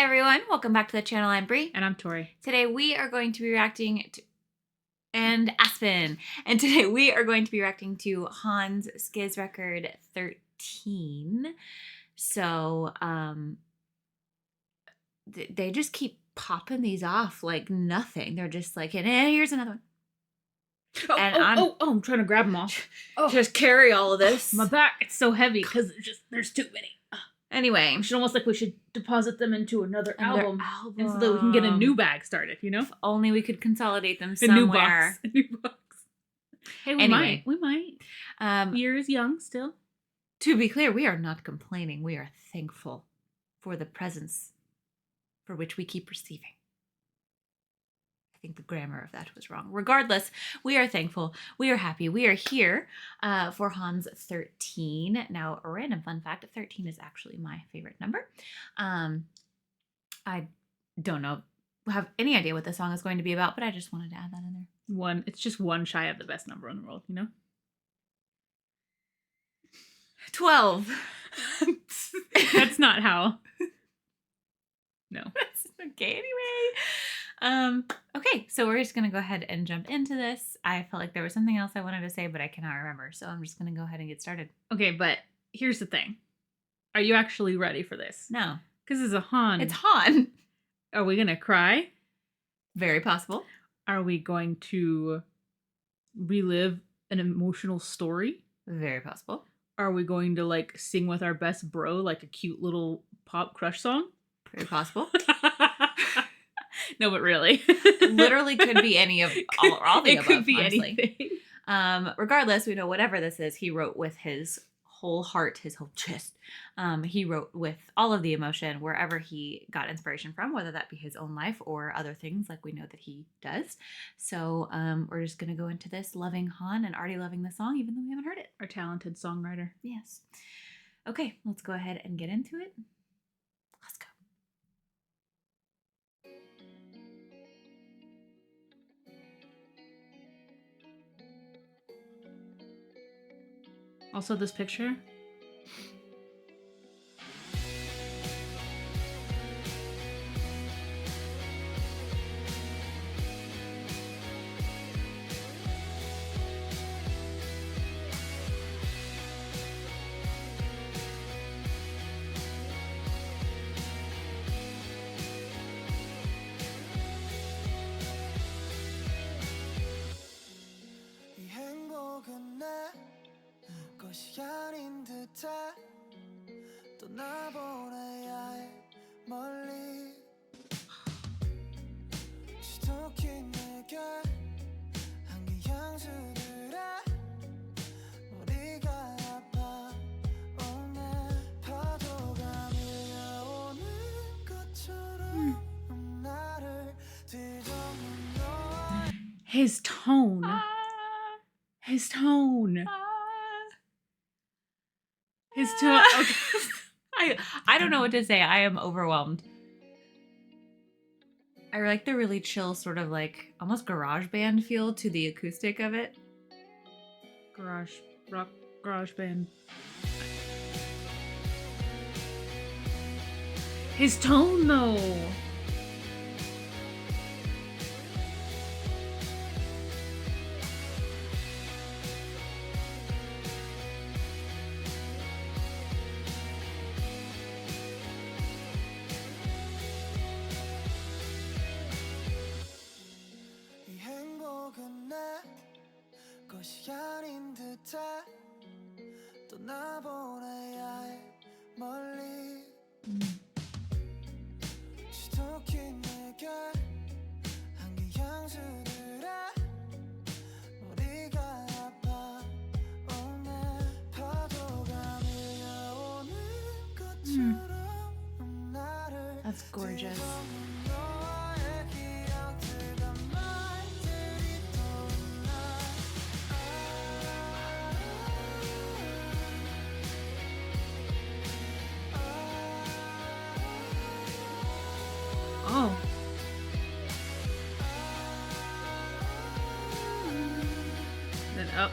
everyone, welcome back to the channel. I'm Brie. And I'm Tori. Today we are going to be reacting to Aspen. And today we are going to be reacting to Hans' SKZ-RECORD 13. So they just keep popping these off like nothing. They're just like, and here's another one. I'm trying to grab them all. Just carry all of this. My back, it's so heavy because there's too many. Anyway, We should deposit them into another album. And so that we can get a new bag started, you know? If only we could consolidate them somewhere. A new box. Hey, we might. Year is young still. To be clear, we are not complaining. We are thankful for the presents for which we keep receiving. I think the grammar of that was wrong. Regardless, we are thankful. We are happy. We are here for Hans 13. Now, a random fun fact, 13 is actually my favorite number. I don't have any idea what this song is going to be about, but I just wanted to add that in there. It's just one shy of the best number in the world, you know? 12. That's not how. No. Okay, anyway. Okay, so we're just going to go ahead and jump into this. I felt like there was something else I wanted to say, but I cannot remember. So I'm just going to go ahead and get started. Okay, but here's the thing. Are you actually ready for this? No. Because it's a Han. It's Han. Are we going to cry? Very possible. Are we going to relive an emotional story? Very possible. Are we going to like sing with our best bro like a cute little pop crush song? Very possible. No, but really. Literally could be any of all the above. It could be honestly. Anything. Regardless, we know whatever this is, he wrote with his whole heart, his whole chest. He wrote with all of the emotion wherever he got inspiration from, whether that be his own life or other things like we know that he does. So we're just going to go into this loving Han and already loving the song, even though we haven't heard it. Our talented songwriter. Yes. Okay, let's go ahead and get into it. Let's go. Also, this picture. 것이 아닌 듯해 또 나보내야 해 멀리 지독히 내게 한개 향수들에 머리가 아파 오늘 파도가 밀려오는 것처럼 나를 뒤덮는 너 His tone. His tone. His tone. Okay. I don't know what to say. I am overwhelmed. I like the really chill sort of like almost garage band feel to the acoustic of it. Garage band. His tone though. 것이 아닌 듯해 또 나보내야 해 멀리 지독히 내게 한개 향수들에 머리가 아파 오늘 파도가 밀려오는 것처럼 나를 That's gorgeous. Oh. Then up.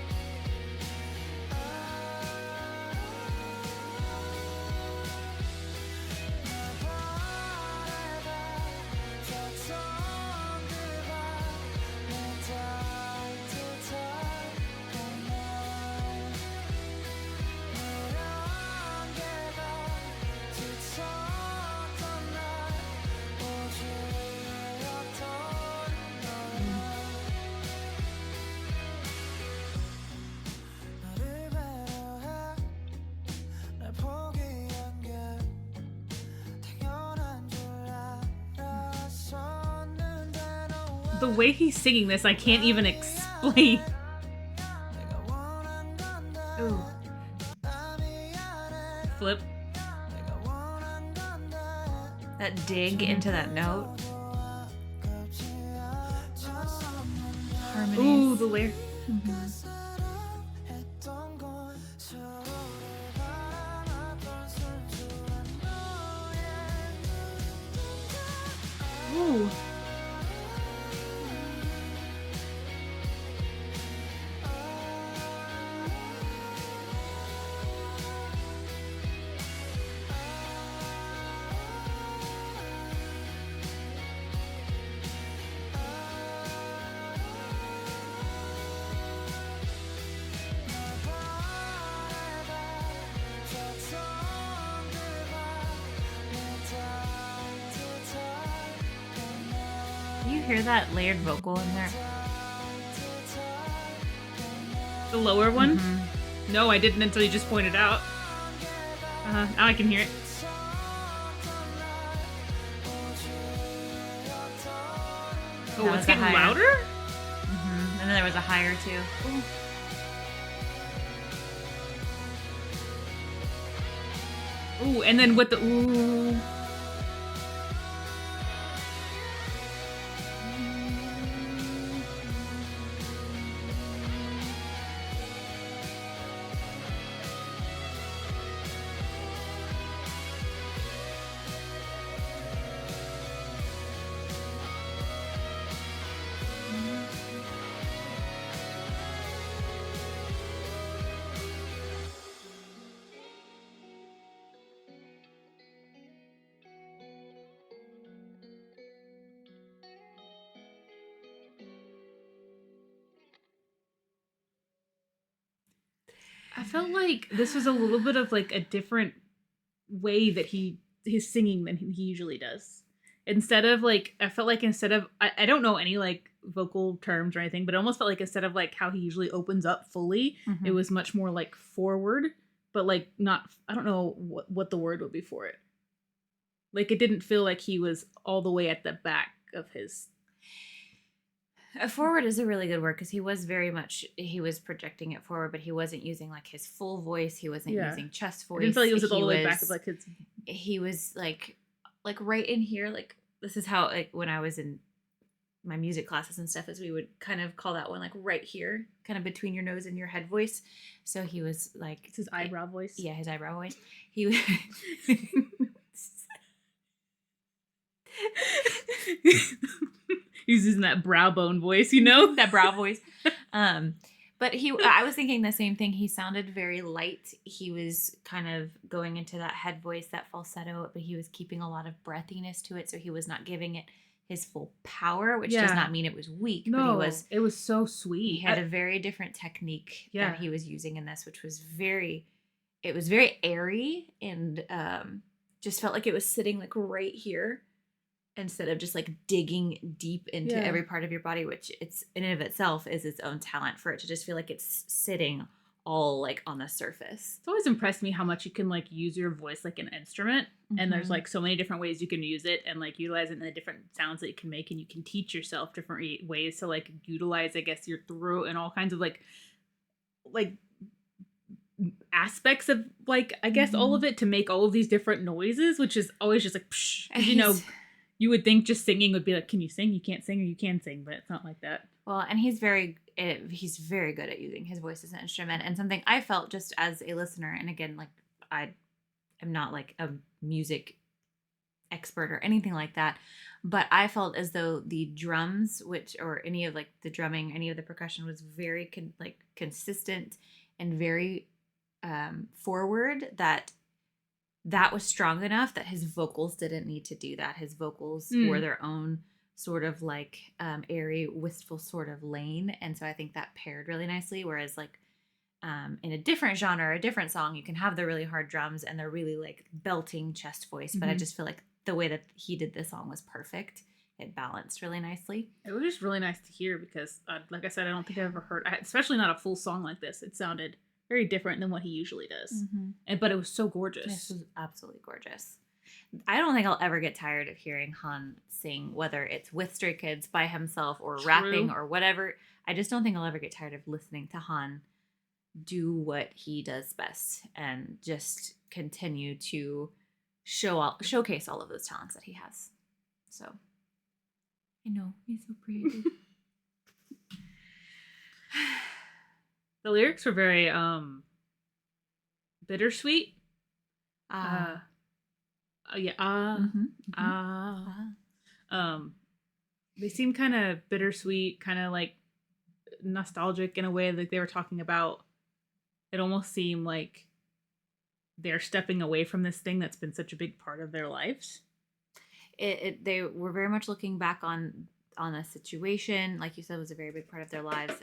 the way he's singing this, I can't even explain. Ooh. Flip. That dig into that note. Harmonies. Ooh, the layer. Ooh. Do you hear that layered vocal in there? The lower one? Mhm. No, I didn't until you just pointed out. Now I can hear it. Oh, That it's was a getting higher. louder? And then there was a higher too. Ooh, and then with the ooh. I felt like this was a little bit of like a different way that he's singing than he usually does. Instead of like, I felt like instead of, I don't know any like vocal terms or anything, but it almost felt like instead of like how he usually opens up fully, it was much more like forward, but like not, I don't know what the word would be for it. Like it didn't feel like he was all the way at the back of his. Forward is a really good word because he was projecting it forward, but he wasn't using like his full voice. He wasn't using chest voice. I didn't feel like he was all the way back of like his. He was like right in here. Like this is how like when I was in my music classes and stuff, is we would kind of call that one like right here, kind of between your nose and your head voice. So he was like It's his eyebrow voice. Yeah, his eyebrow voice. He He's using that brow bone voice, you know? That brow voice. But I was thinking the same thing. He sounded very light. He was kind of going into that head voice, that falsetto, but he was keeping a lot of breathiness to it. So he was not giving it his full power, which does not mean it was weak. No, but it was so sweet. He had a very different technique that he was using in this, which was very airy and just felt like it was sitting like right here, instead of just like digging deep into every part of your body, which it's in and of itself is its own talent, for it to just feel like it's sitting all like on the surface. It's always impressed me how much you can like use your voice like an instrument, and there's like so many different ways you can use it and like utilize it in the different sounds that you can make, and you can teach yourself different ways to like utilize, I guess, your throat and all kinds of like aspects of like, I guess, all of it to make all of these different noises, which is always just like psh, you know. You would think just singing would be like, can you sing? You can't sing, or you can sing, but it's not like that. Well, and he's very good at using his voice as an instrument, and something I felt just as a listener, and again, like I am not like a music expert or anything like that, but I felt as though the drums, or any of like the drumming, any of the percussion was very consistent and very forward, that was strong enough that his vocals didn't need to do that. His vocals were their own sort of like airy, wistful sort of lane. And so I think that paired really nicely. Whereas like in a different genre, a different song, you can have the really hard drums and they're really like belting chest voice. But I just feel like the way that he did this song was perfect. It balanced really nicely. It was just really nice to hear because, like I said, I don't think I've ever heard, especially not a full song like this. It sounded very different than what he usually does. But it was so gorgeous. This was absolutely gorgeous. I don't think I'll ever get tired of hearing Han sing, whether it's with Stray Kids, by himself, or True. rapping, or whatever. I just don't think I'll ever get tired of listening to Han do what he does best and just continue to showcase all of those talents that he has. So, I know, he's so creative. The lyrics were very bittersweet. Yeah. They seem kind of bittersweet, kind of like nostalgic in a way, like they were talking about. It almost seemed like they're stepping away from this thing that's been such a big part of their lives. They were very much looking back on a situation, like you said, was a very big part of their lives.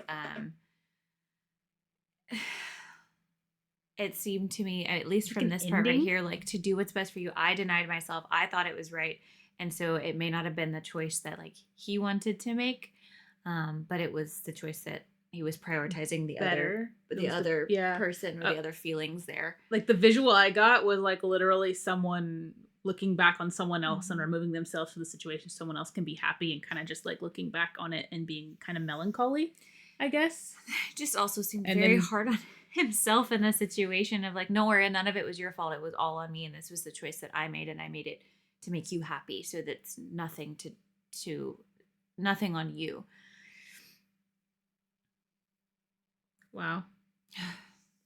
It seemed to me, at least from this part right here, like, to do what's best for you. I denied myself. I thought it was right. And so it may not have been the choice that, like, he wanted to make, but it was the choice that he was prioritizing the other person, or the other feelings there. Like, the visual I got was, like, literally someone looking back on someone else and removing themselves from the situation so someone else can be happy, and kind of just, like, looking back on it and being kind of melancholy, I guess. It just also seemed very hard on himself in the situation of, like, no, and none of it was your fault. It was all on me, and this was the choice that I made, and I made it to make you happy. So that's nothing nothing on you. Wow.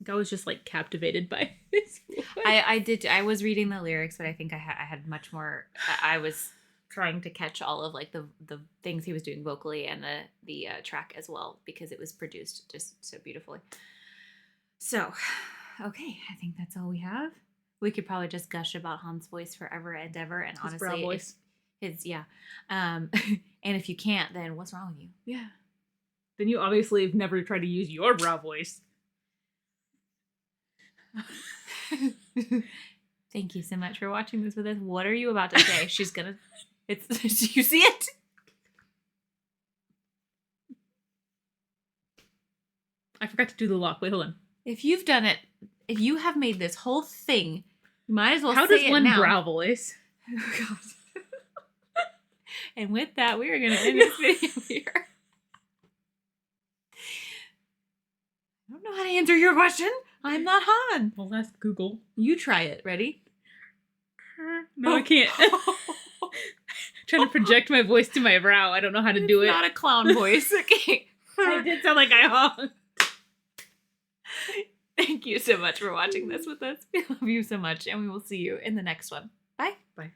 I was just, like, captivated by this. I was reading the lyrics, but I think I had much more. I was trying to catch all of, like, the things he was doing vocally and the track as well, because it was produced just so beautifully. So, okay, I think that's all we have. We could probably just gush about Han's voice forever and ever, and honestly, brow voice. And if you can't, then what's wrong with you? Yeah. Then you obviously have never tried to use your brow voice. Thank you so much for watching this with us. What are you about to say? Do you see it? I forgot to do the lock. Wait, hold on. If you've done it, if you have made this whole thing, you might as well How say does it one now. brow voice? Oh, God. And with that, we are going to end this video here. I don't know how to answer your question. I'm not Han. Well, ask Google. You try it. Ready? No, I can't. Trying to project my voice to my brow. I don't know how to do it. Not a clown voice. Okay. I did sound like I honked. Thank you so much for watching this with us. We love you so much, and we will see you in the next one. Bye. Bye.